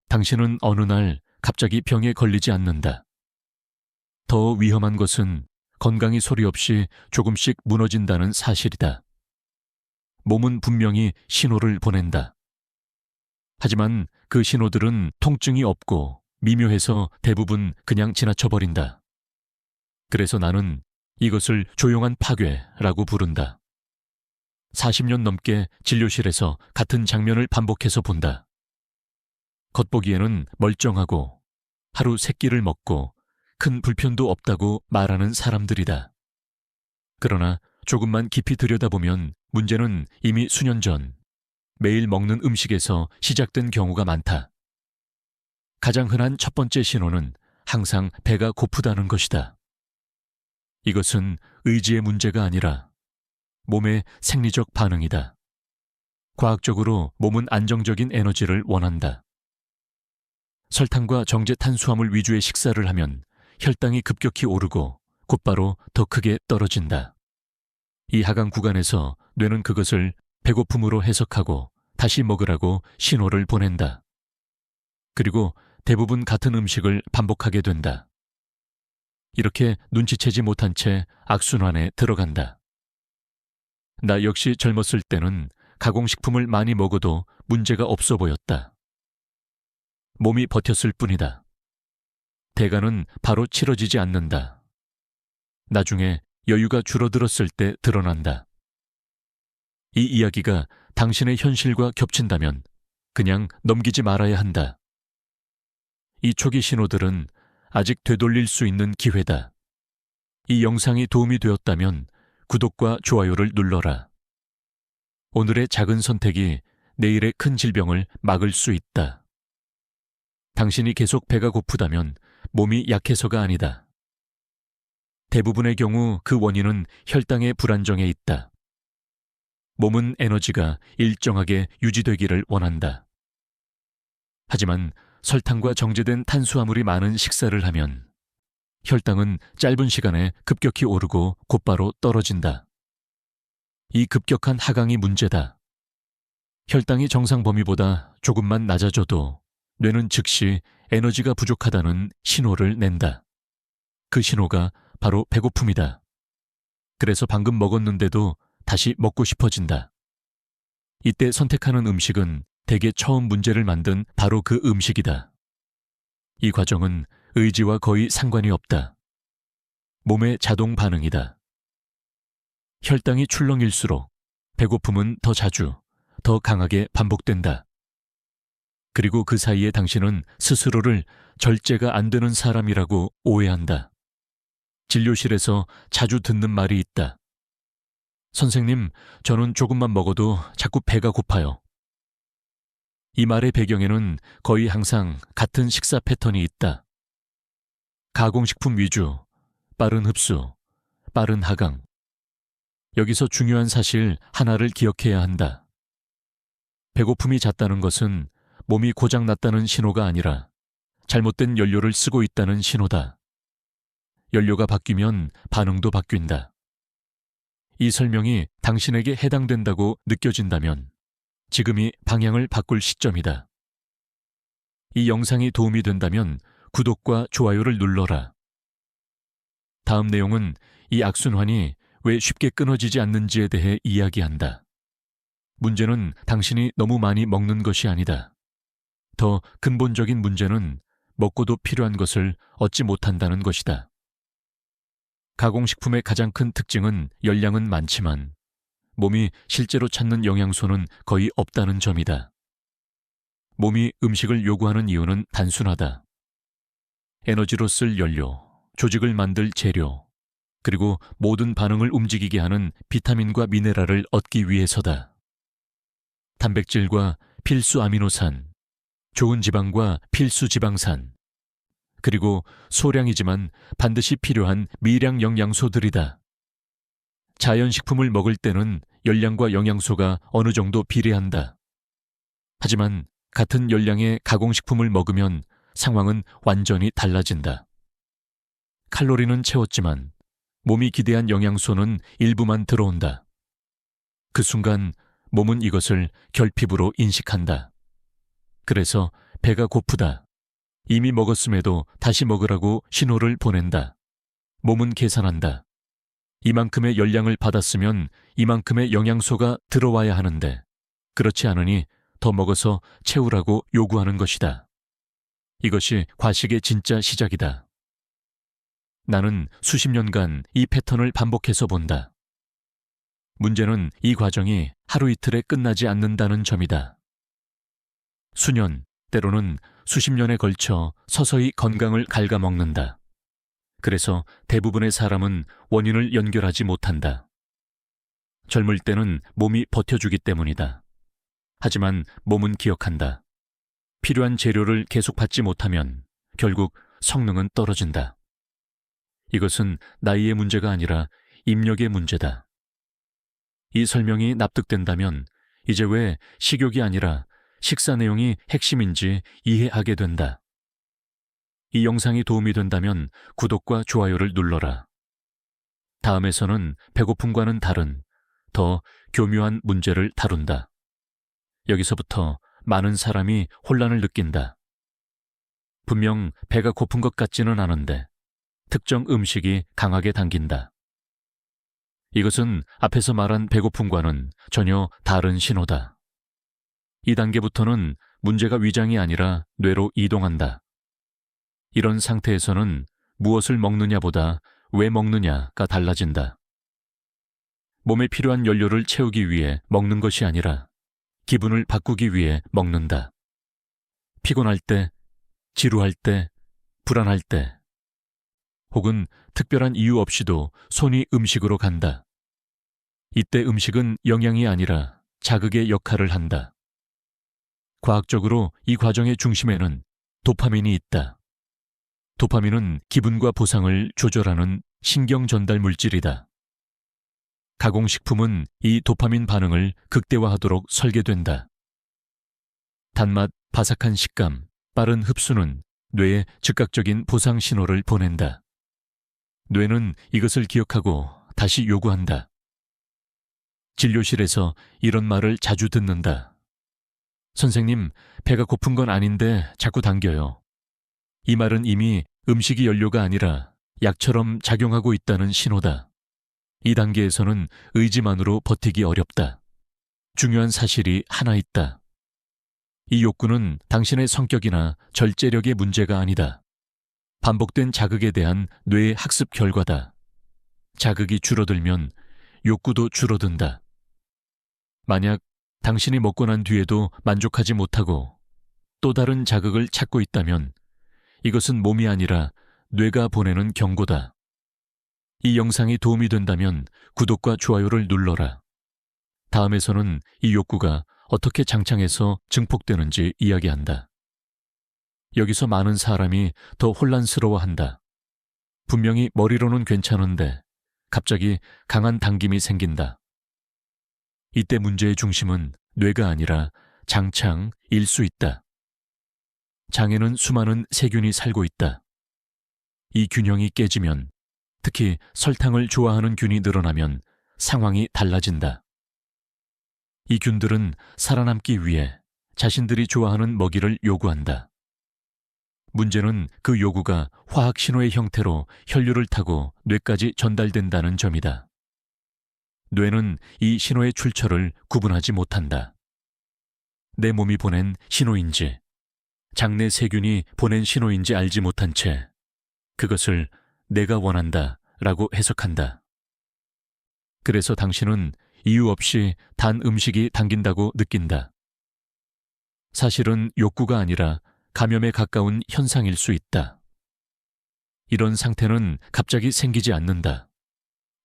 당신은 어느 날 갑자기 병에 걸리지 않는다. 더 위험한 것은 건강이 소리 없이 조금씩 무너진다는 사실이다. 몸은 분명히 신호를 보낸다. 하지만 그 신호들은 통증이 없고 미묘해서 대부분 그냥 지나쳐버린다. 그래서 나는 이것을 조용한 파괴라고 부른다. 40년 넘게 진료실에서 같은 장면을 반복해서 본다. 겉보기에는 멀쩡하고 하루 3끼를 먹고 큰 불편도 없다고 말하는 사람들이다. 그러나 조금만 깊이 들여다보면 문제는 이미 수년 전 매일 먹는 음식에서 시작된 경우가 많다. 가장 흔한 첫 번째 신호는 항상 배가 고프다는 것이다. 이것은 의지의 문제가 아니라 몸의 생리적 반응이다. 과학적으로 몸은 안정적인 에너지를 원한다. 설탕과 정제 탄수화물 위주의 식사를 하면 혈당이 급격히 오르고 곧바로 더 크게 떨어진다. 이 하강 구간에서 뇌는 그것을 배고픔으로 해석하고 다시 먹으라고 신호를 보낸다. 그리고 대부분 같은 음식을 반복하게 된다. 이렇게 눈치채지 못한 채 악순환에 들어간다. 나 역시 젊었을 때는 가공식품을 많이 먹어도 문제가 없어 보였다. 몸이 버텼을 뿐이다. 대가는 바로 치러지지 않는다. 나중에 여유가 줄어들었을 때 드러난다. 이 이야기가 당신의 현실과 겹친다면 그냥 넘기지 말아야 한다. 이 초기 신호들은 아직 되돌릴 수 있는 기회다. 이 영상이 도움이 되었다면 구독과 좋아요를 눌러라. 오늘의 작은 선택이 내일의 큰 질병을 막을 수 있다. 당신이 계속 배가 고프다면 몸이 약해서가 아니다. 대부분의 경우 그 원인은 혈당의 불안정에 있다. 몸은 에너지가 일정하게 유지되기를 원한다. 하지만 설탕과 정제된 탄수화물이 많은 식사를 하면 혈당은 짧은 시간에 급격히 오르고 곧바로 떨어진다. 이 급격한 하강이 문제다. 혈당이 정상 범위보다 조금만 낮아져도 뇌는 즉시 에너지가 부족하다는 신호를 낸다. 그 신호가 바로 배고픔이다. 그래서 방금 먹었는데도 다시 먹고 싶어진다. 이때 선택하는 음식은 대개 처음 문제를 만든 바로 그 음식이다. 이 과정은 의지와 거의 상관이 없다. 몸의 자동 반응이다. 혈당이 출렁일수록 배고픔은 더 자주, 더 강하게 반복된다. 그리고 그 사이에 당신은 스스로를 절제가 안 되는 사람이라고 오해한다. 진료실에서 자주 듣는 말이 있다. 선생님, 저는 조금만 먹어도 자꾸 배가 고파요. 이 말의 배경에는 거의 항상 같은 식사 패턴이 있다. 가공식품 위주, 빠른 흡수, 빠른 하강. 여기서 중요한 사실 하나를 기억해야 한다. 배고픔이 잦다는 것은 몸이 고장났다는 신호가 아니라 잘못된 연료를 쓰고 있다는 신호다. 연료가 바뀌면 반응도 바뀐다. 이 설명이 당신에게 해당된다고 느껴진다면 지금이 방향을 바꿀 시점이다. 이 영상이 도움이 된다면 구독과 좋아요를 눌러라. 다음 내용은 이 악순환이 왜 쉽게 끊어지지 않는지에 대해 이야기한다. 문제는 당신이 너무 많이 먹는 것이 아니다. 더 근본적인 문제는 먹고도 필요한 것을 얻지 못한다는 것이다. 가공식품의 가장 큰 특징은 열량은 많지만 몸이 실제로 찾는 영양소는 거의 없다는 점이다. 몸이 음식을 요구하는 이유는 단순하다. 에너지로 쓸 연료, 조직을 만들 재료, 그리고 모든 반응을 움직이게 하는 비타민과 미네랄을 얻기 위해서다. 단백질과 필수 아미노산, 좋은 지방과 필수 지방산, 그리고 소량이지만 반드시 필요한 미량 영양소들이다. 자연식품을 먹을 때는 열량과 영양소가 어느 정도 비례한다. 하지만 같은 열량의 가공식품을 먹으면 상황은 완전히 달라진다. 칼로리는 채웠지만 몸이 기대한 영양소는 일부만 들어온다. 그 순간 몸은 이것을 결핍으로 인식한다. 그래서 배가 고프다. 이미 먹었음에도 다시 먹으라고 신호를 보낸다. 몸은 계산한다. 이만큼의 열량을 받았으면 이만큼의 영양소가 들어와야 하는데 그렇지 않으니 더 먹어서 채우라고 요구하는 것이다. 이것이 과식의 진짜 시작이다. 나는 수십 년간 이 패턴을 반복해서 본다. 문제는 이 과정이 하루 이틀에 끝나지 않는다는 점이다. 수년, 때로는 수십 년에 걸쳐 서서히 건강을 갉아먹는다. 그래서 대부분의 사람은 원인을 연결하지 못한다. 젊을 때는 몸이 버텨주기 때문이다. 하지만 몸은 기억한다. 필요한 재료를 계속 받지 못하면 결국 성능은 떨어진다. 이것은 나이의 문제가 아니라 입력의 문제다. 이 설명이 납득된다면 이제 왜 식욕이 아니라 식사 내용이 핵심인지 이해하게 된다. 이 영상이 도움이 된다면 구독과 좋아요를 눌러라. 다음에서는 배고픔과는 다른 더 교묘한 문제를 다룬다. 여기서부터 많은 사람이 혼란을 느낀다. 분명 배가 고픈 것 같지는 않은데 특정 음식이 강하게 당긴다. 이것은 앞에서 말한 배고픔과는 전혀 다른 신호다. 이 단계부터는 문제가 위장이 아니라 뇌로 이동한다. 이런 상태에서는 무엇을 먹느냐보다 왜 먹느냐가 달라진다. 몸에 필요한 연료를 채우기 위해 먹는 것이 아니라 기분을 바꾸기 위해 먹는다. 피곤할 때, 지루할 때, 불안할 때, 혹은 특별한 이유 없이도 손이 음식으로 간다. 이때 음식은 영양이 아니라 자극의 역할을 한다. 과학적으로 이 과정의 중심에는 도파민이 있다. 도파민은 기분과 보상을 조절하는 신경 전달 물질이다. 가공식품은 이 도파민 반응을 극대화하도록 설계된다. 단맛, 바삭한 식감, 빠른 흡수는 뇌에 즉각적인 보상 신호를 보낸다. 뇌는 이것을 기억하고 다시 요구한다. 진료실에서 이런 말을 자주 듣는다. 선생님, 배가 고픈 건 아닌데 자꾸 당겨요. 이 말은 이미 음식이 연료가 아니라 약처럼 작용하고 있다는 신호다. 이 단계에서는 의지만으로 버티기 어렵다. 중요한 사실이 하나 있다. 이 욕구는 당신의 성격이나 절제력의 문제가 아니다. 반복된 자극에 대한 뇌의 학습 결과다. 자극이 줄어들면 욕구도 줄어든다. 만약 당신이 먹고 난 뒤에도 만족하지 못하고 또 다른 자극을 찾고 있다면 이것은 몸이 아니라 뇌가 보내는 경고다. 이 영상이 도움이 된다면 구독과 좋아요를 눌러라. 다음에서는 이 욕구가 어떻게 장창해서 증폭되는지 이야기한다. 여기서 많은 사람이 더 혼란스러워한다. 분명히 머리로는 괜찮은데 갑자기 강한 당김이 생긴다. 이때 문제의 중심은 뇌가 아니라 장창일 수 있다. 장에는 수많은 세균이 살고 있다. 이 균형이 깨지면, 특히 설탕을 좋아하는 균이 늘어나면 상황이 달라진다. 이 균들은 살아남기 위해 자신들이 좋아하는 먹이를 요구한다. 문제는 그 요구가 화학 신호의 형태로 혈류를 타고 뇌까지 전달된다는 점이다. 뇌는 이 신호의 출처를 구분하지 못한다. 내 몸이 보낸 신호인지, 장내 세균이 보낸 신호인지 알지 못한 채 그것을 내가 원한다 라고 해석한다. 그래서 당신은 이유 없이 단 음식이 당긴다고 느낀다. 사실은 욕구가 아니라 감염에 가까운 현상일 수 있다. 이런 상태는 갑자기 생기지 않는다.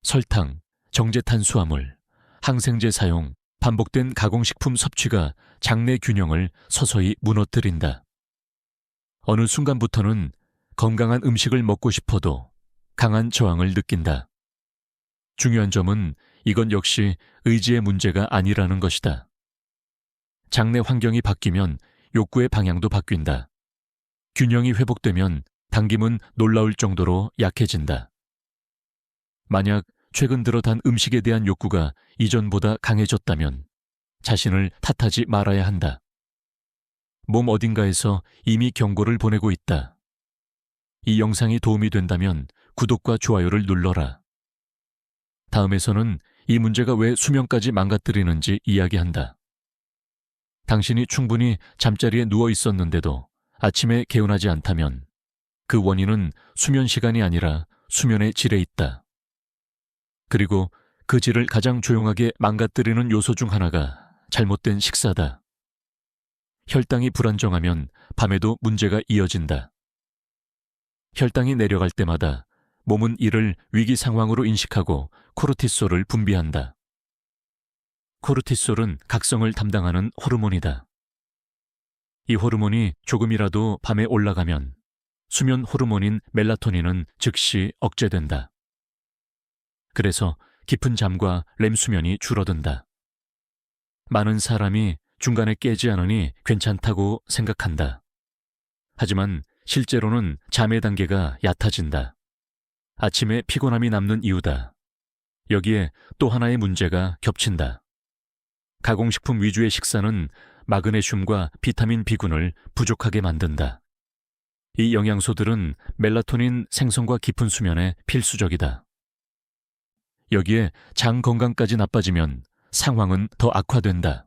설탕, 정제탄수화물, 항생제 사용, 반복된 가공식품 섭취가 장내 균형을 서서히 무너뜨린다. 어느 순간부터는 건강한 음식을 먹고 싶어도 강한 저항을 느낀다. 중요한 점은 이건 역시 의지의 문제가 아니라는 것이다. 장내 환경이 바뀌면 욕구의 방향도 바뀐다. 균형이 회복되면 당김은 놀라울 정도로 약해진다. 만약 최근 들어 단 음식에 대한 욕구가 이전보다 강해졌다면 자신을 탓하지 말아야 한다. 몸 어딘가에서 이미 경고를 보내고 있다. 이 영상이 도움이 된다면 구독과 좋아요를 눌러라. 다음에서는 이 문제가 왜 수면까지 망가뜨리는지 이야기한다. 당신이 충분히 잠자리에 누워 있었는데도 아침에 개운하지 않다면 그 원인은 수면 시간이 아니라 수면의 질에 있다. 그리고 그 질을 가장 조용하게 망가뜨리는 요소 중 하나가 잘못된 식사다. 혈당이 불안정하면 밤에도 문제가 이어진다. 혈당이 내려갈 때마다 몸은 이를 위기 상황으로 인식하고 코르티솔을 분비한다. 코르티솔은 각성을 담당하는 호르몬이다. 이 호르몬이 조금이라도 밤에 올라가면 수면 호르몬인 멜라토닌은 즉시 억제된다. 그래서 깊은 잠과 렘 수면이 줄어든다. 많은 사람이 중간에 깨지 않으니 괜찮다고 생각한다. 하지만 실제로는 잠의 단계가 얕아진다. 아침에 피곤함이 남는 이유다. 여기에 또 하나의 문제가 겹친다. 가공식품 위주의 식사는 마그네슘과 비타민 B군을 부족하게 만든다. 이 영양소들은 멜라토닌 생성과 깊은 수면에 필수적이다. 여기에 장 건강까지 나빠지면 상황은 더 악화된다.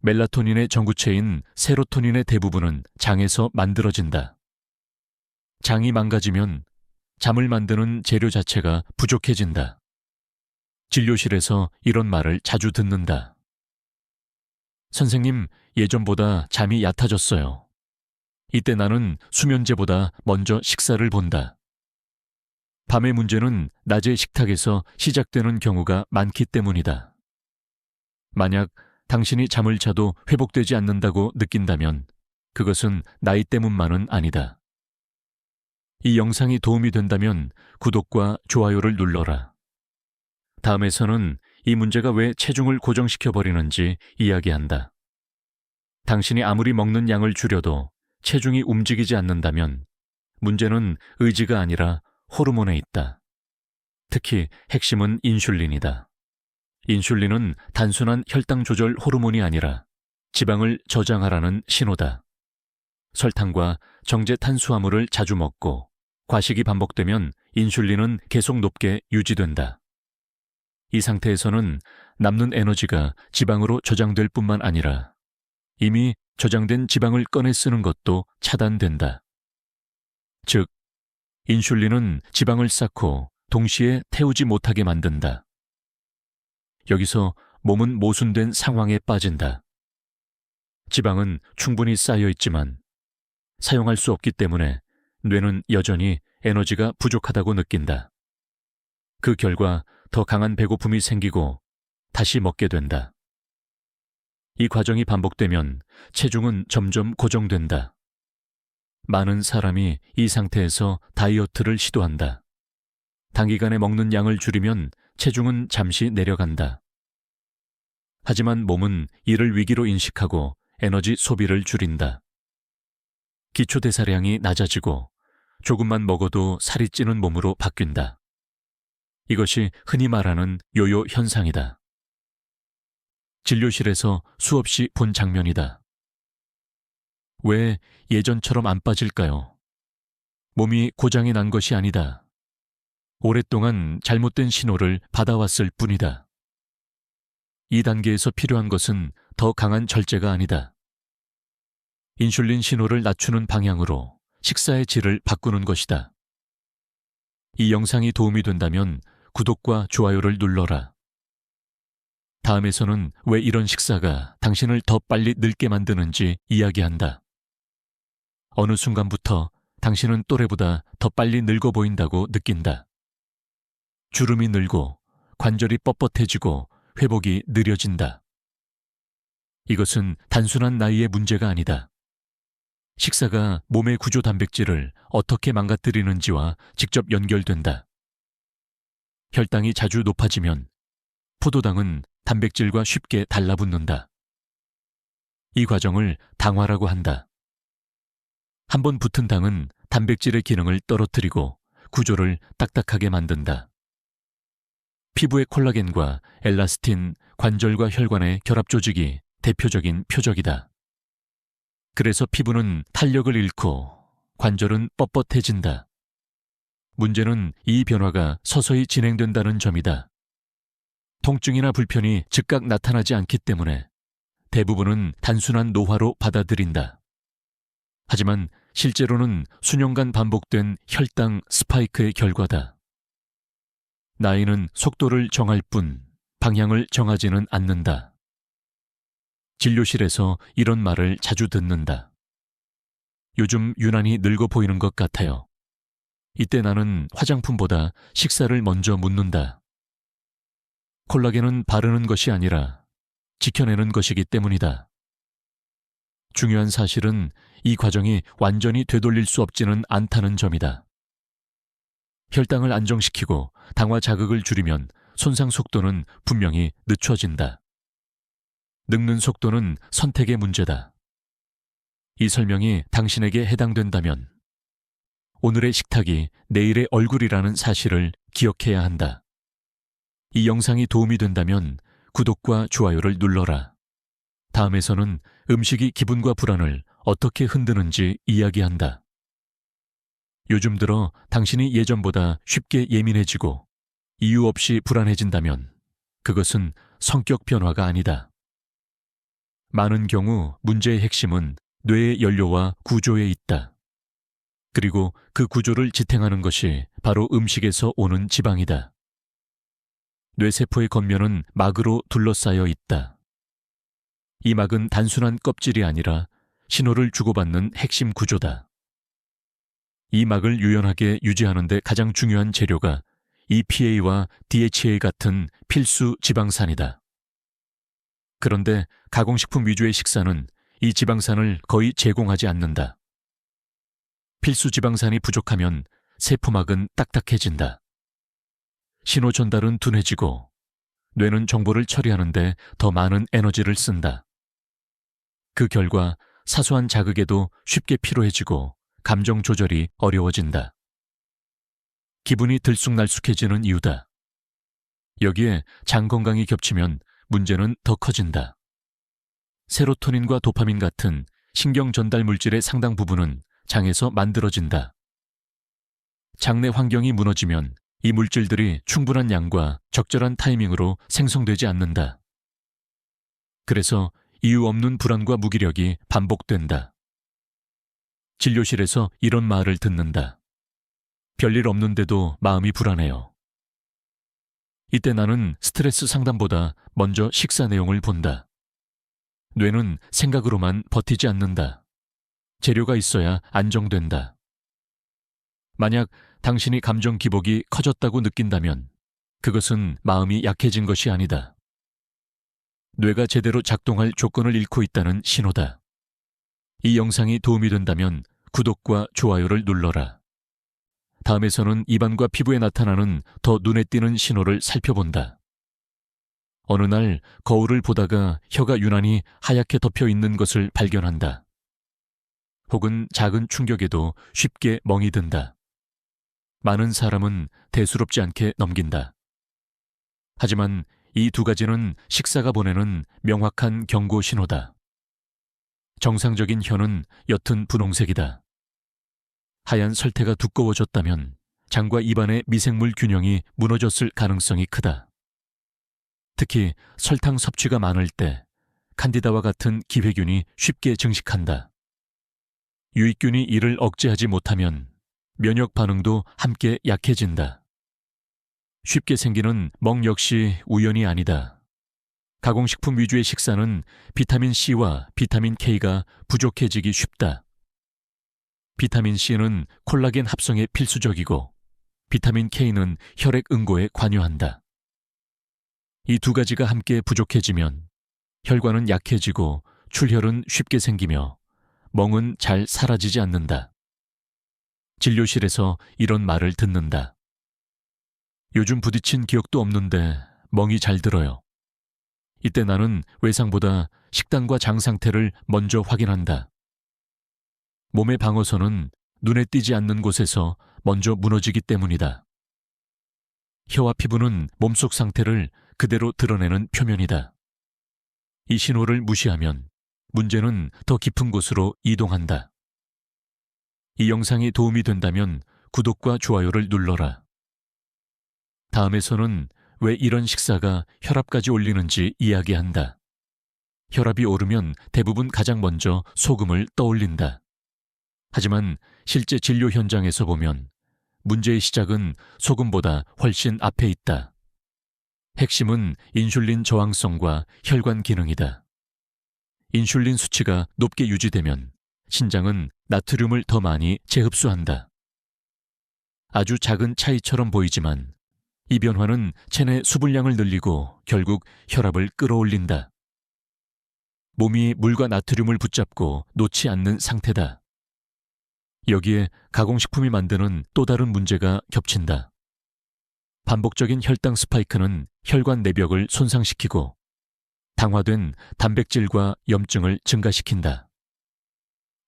멜라토닌의 전구체인 세로토닌의 대부분은 장에서 만들어진다. 장이 망가지면 잠을 만드는 재료 자체가 부족해진다. 진료실에서 이런 말을 자주 듣는다. 선생님, 예전보다 잠이 얕아졌어요. 이때 나는 수면제보다 먼저 식사를 본다. 밤의 문제는 낮의 식탁에서 시작되는 경우가 많기 때문이다. 만약 당신이 잠을 자도 회복되지 않는다고 느낀다면 그것은 나이 때문만은 아니다. 이 영상이 도움이 된다면 구독과 좋아요를 눌러라. 다음에서는 이 문제가 왜 체중을 고정시켜버리는지 이야기한다. 당신이 아무리 먹는 양을 줄여도 체중이 움직이지 않는다면 문제는 의지가 아니라 호르몬에 있다. 특히 핵심은 인슐린이다. 인슐린은 단순한 혈당 조절 호르몬이 아니라 지방을 저장하라는 신호다. 설탕과 정제 탄수화물을 자주 먹고 과식이 반복되면 인슐린은 계속 높게 유지된다. 이 상태에서는 남는 에너지가 지방으로 저장될 뿐만 아니라 이미 저장된 지방을 꺼내 쓰는 것도 차단된다. 즉, 인슐린은 지방을 쌓고 동시에 태우지 못하게 만든다. 여기서 몸은 모순된 상황에 빠진다. 지방은 충분히 쌓여 있지만 사용할 수 없기 때문에 뇌는 여전히 에너지가 부족하다고 느낀다. 그 결과 더 강한 배고픔이 생기고 다시 먹게 된다. 이 과정이 반복되면 체중은 점점 고정된다. 많은 사람이 이 상태에서 다이어트를 시도한다. 단기간에 먹는 양을 줄이면 체중은 잠시 내려간다. 하지만 몸은 이를 위기로 인식하고 에너지 소비를 줄인다. 기초대사량이 낮아지고 조금만 먹어도 살이 찌는 몸으로 바뀐다. 이것이 흔히 말하는 요요 현상이다. 진료실에서 수없이 본 장면이다. 왜 예전처럼 안 빠질까요? 몸이 고장이 난 것이 아니다. 오랫동안 잘못된 신호를 받아왔을 뿐이다. 이 단계에서 필요한 것은 더 강한 절제가 아니다. 인슐린 신호를 낮추는 방향으로 식사의 질을 바꾸는 것이다. 이 영상이 도움이 된다면 구독과 좋아요를 눌러라. 다음에서는 왜 이런 식사가 당신을 더 빨리 늙게 만드는지 이야기한다. 어느 순간부터 당신은 또래보다 더 빨리 늙어 보인다고 느낀다. 주름이 늘고 관절이 뻣뻣해지고 회복이 느려진다. 이것은 단순한 나이의 문제가 아니다. 식사가 몸의 구조 단백질을 어떻게 망가뜨리는지와 직접 연결된다. 혈당이 자주 높아지면 포도당은 단백질과 쉽게 달라붙는다. 이 과정을 당화라고 한다. 한번 붙은 당은 단백질의 기능을 떨어뜨리고 구조를 딱딱하게 만든다. 피부의 콜라겐과 엘라스틴, 관절과 혈관의 결합 조직이 대표적인 표적이다. 그래서 피부는 탄력을 잃고 관절은 뻣뻣해진다. 문제는 이 변화가 서서히 진행된다는 점이다. 통증이나 불편이 즉각 나타나지 않기 때문에 대부분은 단순한 노화로 받아들인다. 하지만 실제로는 수년간 반복된 혈당 스파이크의 결과다. 나이는 속도를 정할 뿐 방향을 정하지는 않는다. 진료실에서 이런 말을 자주 듣는다. 요즘 유난히 늙어 보이는 것 같아요. 이때 나는 화장품보다 식사를 먼저 묻는다. 콜라겐은 바르는 것이 아니라 지켜내는 것이기 때문이다. 중요한 사실은 이 과정이 완전히 되돌릴 수 없지는 않다는 점이다. 혈당을 안정시키고 당화 자극을 줄이면 손상 속도는 분명히 늦춰진다. 늙는 속도는 선택의 문제다. 이 설명이 당신에게 해당된다면 오늘의 식탁이 내일의 얼굴이라는 사실을 기억해야 한다. 이 영상이 도움이 된다면 구독과 좋아요를 눌러라. 다음에서는 음식이 기분과 불안을 어떻게 흔드는지 이야기한다. 요즘 들어 당신이 예전보다 쉽게 예민해지고 이유 없이 불안해진다면 그것은 성격 변화가 아니다. 많은 경우 문제의 핵심은 뇌의 연료와 구조에 있다. 그리고 그 구조를 지탱하는 것이 바로 음식에서 오는 지방이다. 뇌세포의 겉면은 막으로 둘러싸여 있다. 이 막은 단순한 껍질이 아니라 신호를 주고받는 핵심 구조다. 이 막을 유연하게 유지하는 데 가장 중요한 재료가 EPA와 DHA 같은 필수 지방산이다. 그런데 가공식품 위주의 식사는 이 지방산을 거의 제공하지 않는다. 필수 지방산이 부족하면 세포막은 딱딱해진다. 신호 전달은 둔해지고 뇌는 정보를 처리하는데 더 많은 에너지를 쓴다. 그 결과 사소한 자극에도 쉽게 피로해지고 감정 조절이 어려워진다. 기분이 들쑥날쑥해지는 이유다. 여기에 장 건강이 겹치면 문제는 더 커진다. 세로토닌과 도파민 같은 신경 전달 물질의 상당 부분은 장에서 만들어진다. 장내 환경이 무너지면 이 물질들이 충분한 양과 적절한 타이밍으로 생성되지 않는다. 그래서 이유 없는 불안과 무기력이 반복된다. 진료실에서 이런 말을 듣는다. 별일 없는데도 마음이 불안해요. 이때 나는 스트레스 상담보다 먼저 식사 내용을 본다. 뇌는 생각으로만 버티지 않는다. 재료가 있어야 안정된다. 만약 당신이 감정 기복이 커졌다고 느낀다면 그것은 마음이 약해진 것이 아니다. 뇌가 제대로 작동할 조건을 잃고 있다는 신호다. 이 영상이 도움이 된다면 구독과 좋아요를 눌러라. 다음에서는 입안과 피부에 나타나는 더 눈에 띄는 신호를 살펴본다. 어느 날 거울을 보다가 혀가 유난히 하얗게 덮여 있는 것을 발견한다. 혹은 작은 충격에도 쉽게 멍이 든다. 많은 사람은 대수롭지 않게 넘긴다. 하지만 이 두 가지는 식사가 보내는 명확한 경고 신호다. 정상적인 혀는 옅은 분홍색이다. 하얀 설태가 두꺼워졌다면 장과 입안의 미생물 균형이 무너졌을 가능성이 크다. 특히 설탕 섭취가 많을 때 칸디다와 같은 기회균이 쉽게 증식한다. 유익균이 이를 억제하지 못하면 면역 반응도 함께 약해진다. 쉽게 생기는 멍 역시 우연이 아니다. 가공식품 위주의 식사는 비타민C와 비타민K가 부족해지기 쉽다. 비타민C는 콜라겐 합성에 필수적이고 비타민K는 혈액 응고에 관여한다. 이 두 가지가 함께 부족해지면 혈관은 약해지고 출혈은 쉽게 생기며 멍은 잘 사라지지 않는다. 진료실에서 이런 말을 듣는다. 요즘 부딪힌 기억도 없는데 멍이 잘 들어요. 이때 나는 외상보다 식단과 장 상태를 먼저 확인한다. 몸의 방어선은 눈에 띄지 않는 곳에서 먼저 무너지기 때문이다. 혀와 피부는 몸속 상태를 그대로 드러내는 표면이다. 이 신호를 무시하면 문제는 더 깊은 곳으로 이동한다. 이 영상이 도움이 된다면 구독과 좋아요를 눌러라. 다음에서는 왜 이런 식사가 혈압까지 올리는지 이야기한다. 혈압이 오르면 대부분 가장 먼저 소금을 떠올린다. 하지만 실제 진료 현장에서 보면 문제의 시작은 소금보다 훨씬 앞에 있다. 핵심은 인슐린 저항성과 혈관 기능이다. 인슐린 수치가 높게 유지되면 신장은 나트륨을 더 많이 재흡수한다. 아주 작은 차이처럼 보이지만 이 변화는 체내 수분량을 늘리고 결국 혈압을 끌어올린다. 몸이 물과 나트륨을 붙잡고 놓지 않는 상태다. 여기에 가공식품이 만드는 또 다른 문제가 겹친다. 반복적인 혈당 스파이크는 혈관 내벽을 손상시키고 당화된 단백질과 염증을 증가시킨다.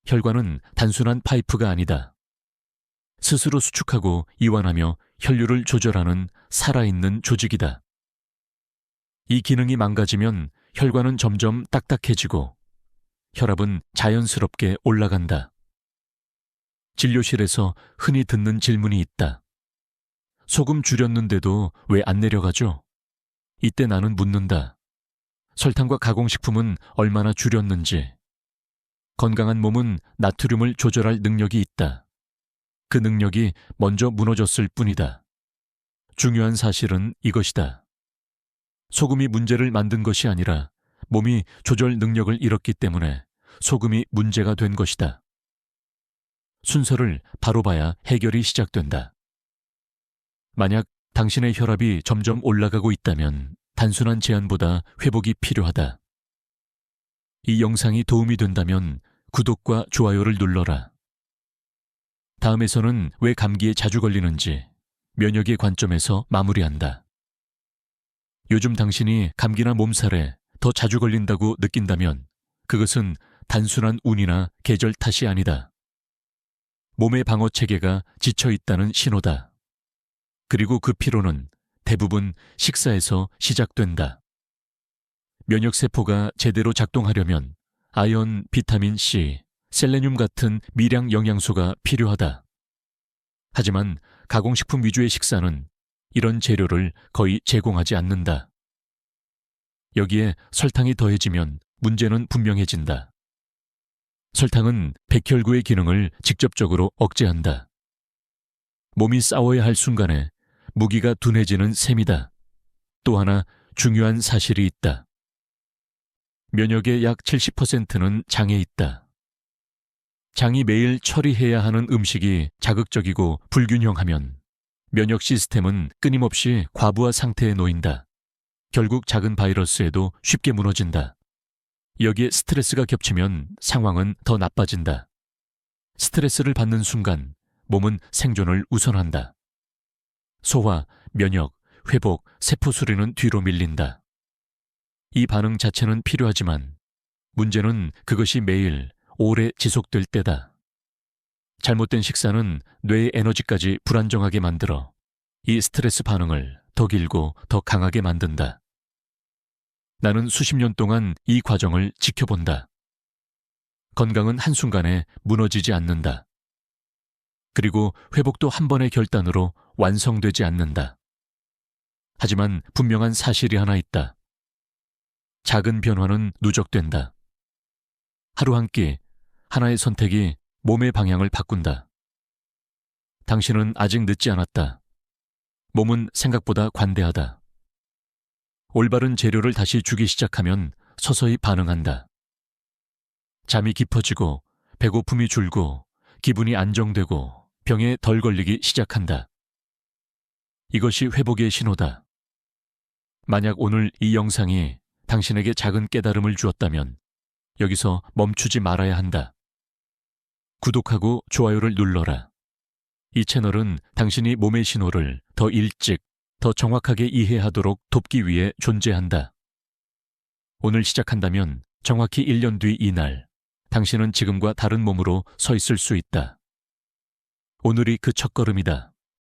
혈관은 단순한 파이프가 아니다. 스스로 수축하고 이완하며 혈류를 조절하는 살아있는 조직이다. 이 기능이 망가지면 혈관은 점점 딱딱해지고 혈압은 자연스럽게 올라간다. 진료실에서 흔히 듣는 질문이 있다. 소금 줄였는데도 왜 안 내려가죠? 이때 나는 묻는다. 설탕과 가공식품은 얼마나 줄였는지. 건강한 몸은 나트륨을 조절할 능력이 있다. 그 능력이 먼저 무너졌을 뿐이다. 중요한 사실은 이것이다. 소금이 문제를 만든 것이 아니라 몸이 조절 능력을 잃었기 때문에 소금이 문제가 된 것이다. 순서를 바로 봐야 해결이 시작된다. 만약 당신의 혈압이 점점 올라가고 있다면 단순한 제한보다 회복이 필요하다. 이 영상이 도움이 된다면 구독과 좋아요를 눌러라. 다음에서는 왜 감기에 자주 걸리는지 면역의 관점에서 마무리한다. 요즘 당신이 감기나 몸살에 더 자주 걸린다고 느낀다면 그것은 단순한 운이나 계절 탓이 아니다. 몸의 방어 체계가 지쳐 있다는 신호다. 그리고 그 피로는 대부분 식사에서 시작된다. 면역세포가 제대로 작동하려면 아연, 비타민 C, 셀레늄 같은 미량 영양소가 필요하다. 하지만 가공식품 위주의 식사는 이런 재료를 거의 제공하지 않는다. 여기에 설탕이 더해지면 문제는 분명해진다. 설탕은 백혈구의 기능을 직접적으로 억제한다. 몸이 싸워야 할 순간에 무기가 둔해지는 셈이다. 또 하나 중요한 사실이 있다. 면역의 약 70%는 장에 있다. 장이 매일 처리해야 하는 음식이 자극적이고 불균형하면 면역 시스템은 끊임없이 과부하 상태에 놓인다. 결국 작은 바이러스에도 쉽게 무너진다. 여기에 스트레스가 겹치면 상황은 더 나빠진다. 스트레스를 받는 순간 몸은 생존을 우선한다. 소화, 면역, 회복, 세포 수리는 뒤로 밀린다. 이 반응 자체는 필요하지만 문제는 그것이 매일, 오래 지속될 때다. 잘못된 식사는 뇌의 에너지까지 불안정하게 만들어 이 스트레스 반응을 더 길고 더 강하게 만든다. 나는 수십 년 동안 이 과정을 지켜본다. 건강은 한순간에 무너지지 않는다. 그리고 회복도 한 번의 결단으로 완성되지 않는다. 하지만 분명한 사실이 하나 있다. 작은 변화는 누적된다. 하루 한 끼, 하나의 선택이 몸의 방향을 바꾼다. 당신은 아직 늦지 않았다. 몸은 생각보다 관대하다. 올바른 재료를 다시 주기 시작하면 서서히 반응한다. 잠이 깊어지고 배고픔이 줄고 기분이 안정되고 병에 덜 걸리기 시작한다. 이것이 회복의 신호다. 만약 오늘 이 영상이 당신에게 작은 깨달음을 주었다면 여기서 멈추지 말아야 한다. 구독하고 좋아요를 눌러라. 이 채널은 당신이 몸의 신호를 더 일찍, 더 정확하게 이해하도록 돕기 위해 존재한다. 오늘 시작한다면 정확히 1년 뒤 이날, 당신은 지금과 다른 몸으로 서 있을 수 있다. 오늘이 그 첫걸음이다.